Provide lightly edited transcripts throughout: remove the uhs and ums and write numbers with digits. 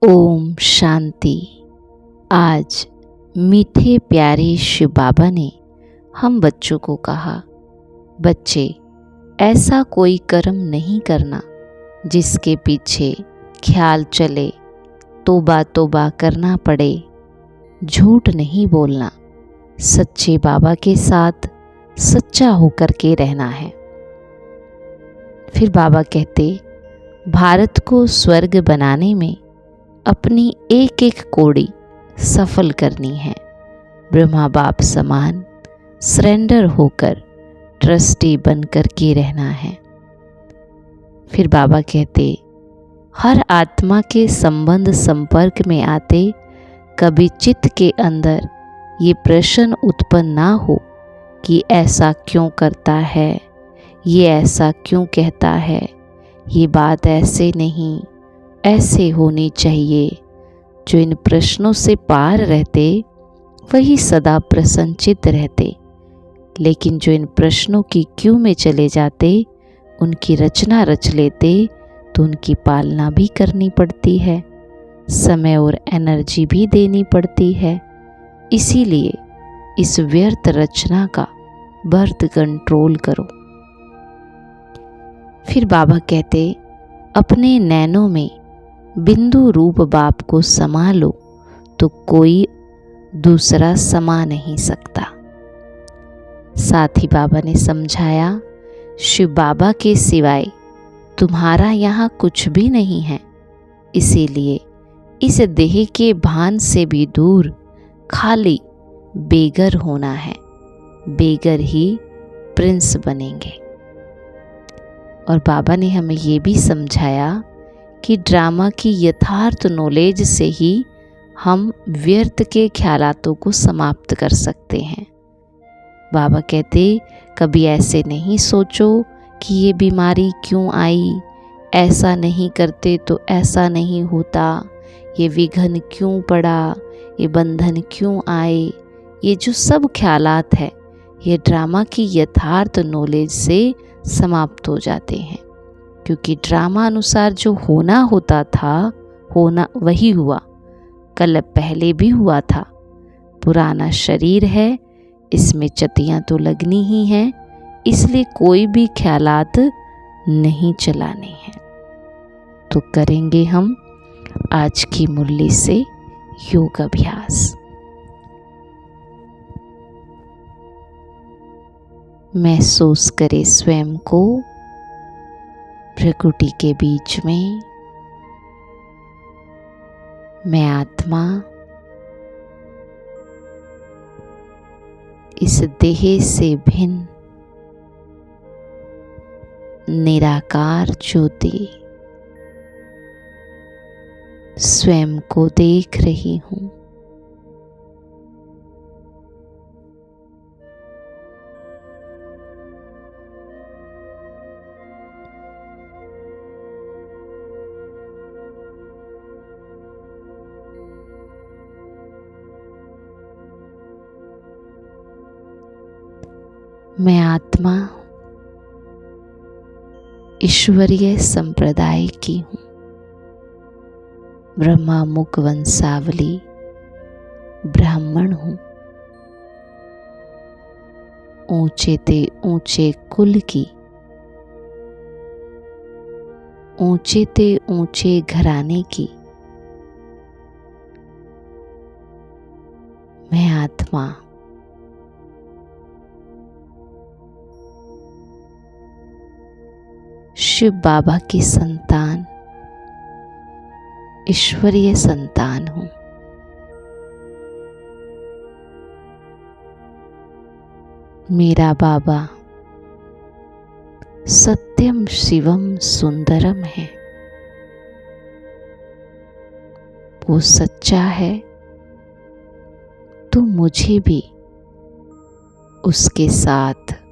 ओम शांति। आज मीठे प्यारे शिव बाबा ने हम बच्चों को कहा, बच्चे ऐसा कोई कर्म नहीं करना जिसके पीछे ख्याल चले, तौबा तौबा करना पड़े। झूठ नहीं बोलना, सच्चे बाबा के साथ सच्चा होकर के रहना है। फिर बाबा कहते, भारत को स्वर्ग बनाने में अपनी एक एक कौड़ी सफल करनी है। ब्रह्मा बाप समान सरेंडर होकर ट्रस्टी बनकर के रहना है। फिर बाबा कहते, हर आत्मा के संबंध संपर्क में आते कभी चित्त के अंदर ये प्रश्न उत्पन्न ना हो कि ऐसा क्यों करता है, ये ऐसा क्यों कहता है, ये बात ऐसे नहीं ऐसे होनी चाहिए। जो इन प्रश्नों से पार रहते वही सदा प्रसन्नचित्त रहते, लेकिन जो इन प्रश्नों की क्यों में चले जाते, उनकी रचना रच लेते तो उनकी पालना भी करनी पड़ती है, समय और एनर्जी भी देनी पड़ती है। इसीलिए इस व्यर्थ रचना का बर्थ कंट्रोल करो। फिर बाबा कहते, अपने नैनों में बिंदु रूप बाप को समा लो तो कोई दूसरा समा नहीं सकता। साथ ही बाबा ने समझाया, शिव बाबा के सिवाय तुम्हारा यहाँ कुछ भी नहीं है। इसीलिए इस देह के भान से भी दूर खाली बेगर होना है। बेगर ही प्रिंस बनेंगे। और बाबा ने हमें ये भी समझाया कि ड्रामा की यथार्थ नॉलेज से ही हम व्यर्थ के ख्यालातों को समाप्त कर सकते हैं। बाबा कहते, कभी ऐसे नहीं सोचो कि ये बीमारी क्यों आई, ऐसा नहीं करते तो ऐसा नहीं होता, ये विघ्न क्यों पड़ा, ये बंधन क्यों आए। ये जो सब ख्यालात है, ये ड्रामा की यथार्थ नॉलेज से समाप्त हो जाते हैं। क्योंकि ड्रामा अनुसार जो होना होता था, होना वही हुआ। कल पहले भी हुआ था। पुराना शरीर है, इसमें चतियाँ तो लगनी ही हैं, इसलिए कोई भी ख्यालात नहीं चलाने हैं। तो करेंगे हम आज की मुरली से योग अभ्यास। महसूस करें स्वयं को प्रकृति के बीच में। मैं आत्मा इस देह से भिन्न निराकार ज्योति स्वयं को देख रही हूँ। मैं आत्मा ईश्वरीय संप्रदाय की हूँ। ब्रह्मा मुख वंशावली ब्राह्मण हूँ। ऊंचे ते ऊंचे कुल की, ऊंचे ते ऊंचे घराने की मैं आत्मा शिव बाबा की संतान, ईश्वरीय संतान हूँ। मेरा बाबा सत्यम शिवम सुंदरम है। वो सच्चा है तो मुझे भी उसके साथ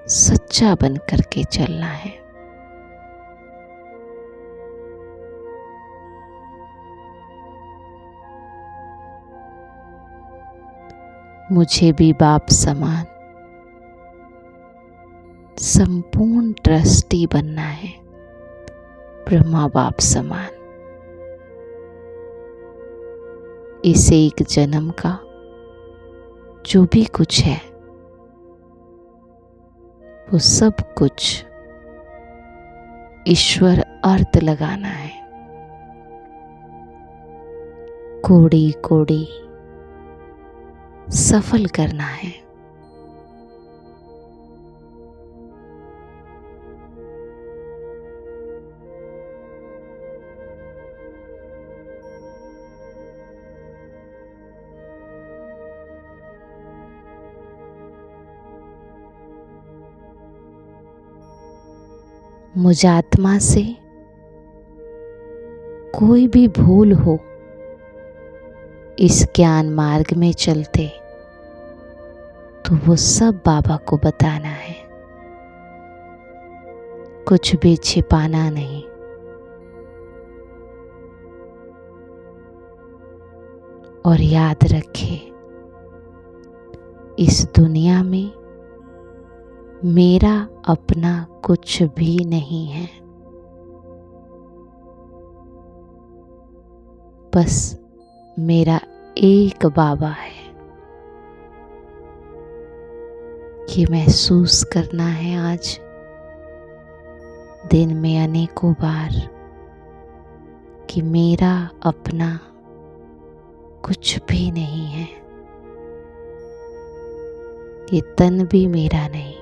सच्चा बन करके चलना है। मुझे भी बाप समान संपूर्ण ट्रस्टी बनना है। ब्रह्मा बाप समान इस एक जन्म का जो भी कुछ है वो सब कुछ ईश्वर अर्थ लगाना है। कोड़ी कोड़ी सफल करना है। मुझात्मा से कोई भी भूल हो इस ज्ञान मार्ग में चलते तो वो सब बाबा को बताना है, कुछ भी छिपाना नहीं। और याद रखे, इस दुनिया में मेरा अपना कुछ भी नहीं है, बस मेरा एक बाबा है। ये महसूस करना है आज दिन में अनेकों बार कि मेरा अपना कुछ भी नहीं है। ये तन भी मेरा नहीं,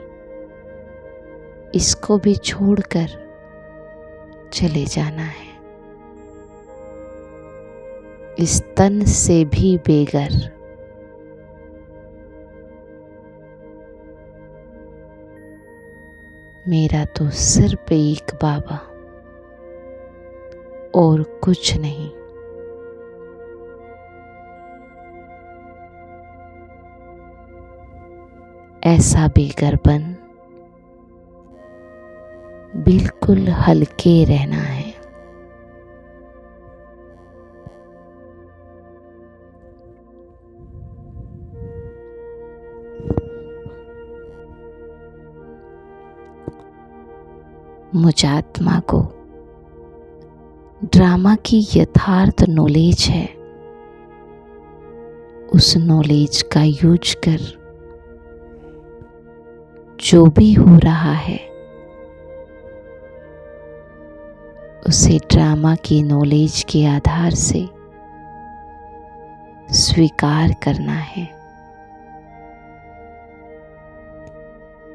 इसको भी छोड़कर चले जाना है। इस तन से भी बेगर मेरा तो सिर्फ एक बाबा और कुछ नहीं। ऐसा बेगरपन बिल्कुल हल्के रहना है। मुझात्मा को ड्रामा की यथार्थ नॉलेज है। उस नॉलेज का यूज कर जो भी हो रहा है उसे ड्रामा की नॉलेज के आधार से स्वीकार करना है।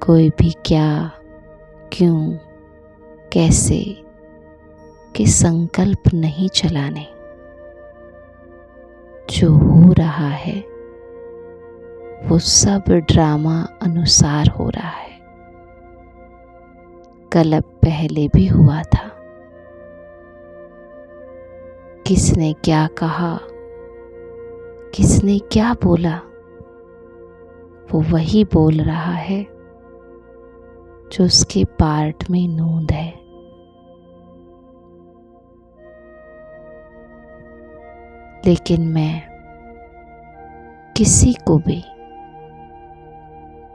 कोई भी क्या, क्यों, कैसे के संकल्प नहीं चलाने। जो हो रहा है वो सब ड्रामा अनुसार हो रहा है। कल अब पहले भी हुआ था। किसने क्या कहा, किसने क्या बोला, वो वही बोल रहा है जो उसके पार्ट में नोंद है। लेकिन मैं किसी को भी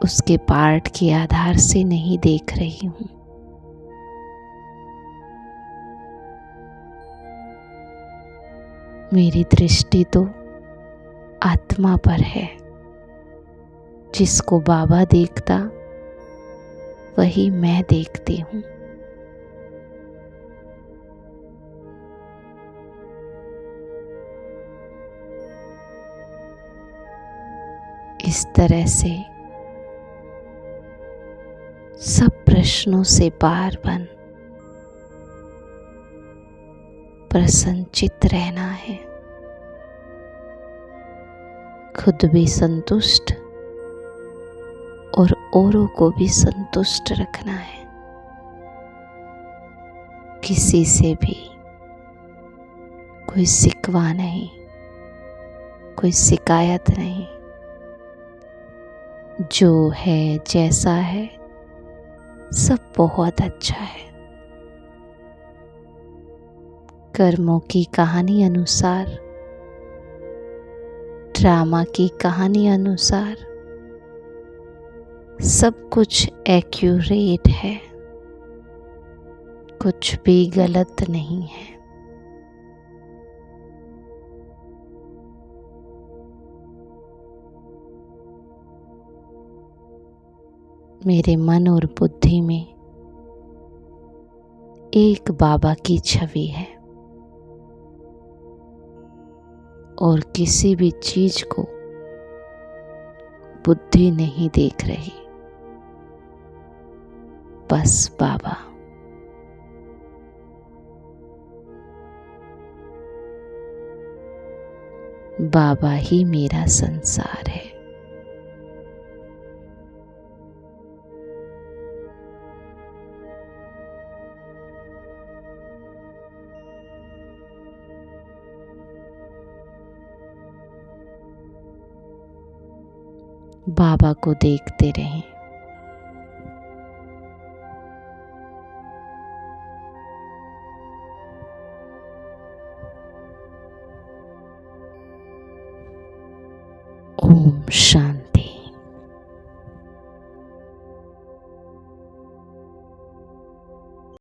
उसके पार्ट के आधार से नहीं देख रही हूँ। मेरी दृष्टि तो आत्मा पर है। जिसको बाबा देखता वही मैं देखती हूँ। इस तरह से सब प्रश्नों से पार बन प्रसन्नचित्त रहना है। खुद भी संतुष्ट और औरों को भी संतुष्ट रखना है। किसी से भी कोई शिकवा नहीं, कोई शिकायत नहीं। जो है, जैसा है, सब बहुत अच्छा है। कर्मों की कहानी अनुसार, ड्रामा की कहानी अनुसार सब कुछ एक्यूरेट है, कुछ भी गलत नहीं है। मेरे मन और बुद्धि में एक बाबा की छवि है और किसी भी चीज को बुद्धि नहीं देख रही, बस बाबा। बाबा ही मेरा संसार है। बाबा को देखते रहें। ओम शांति।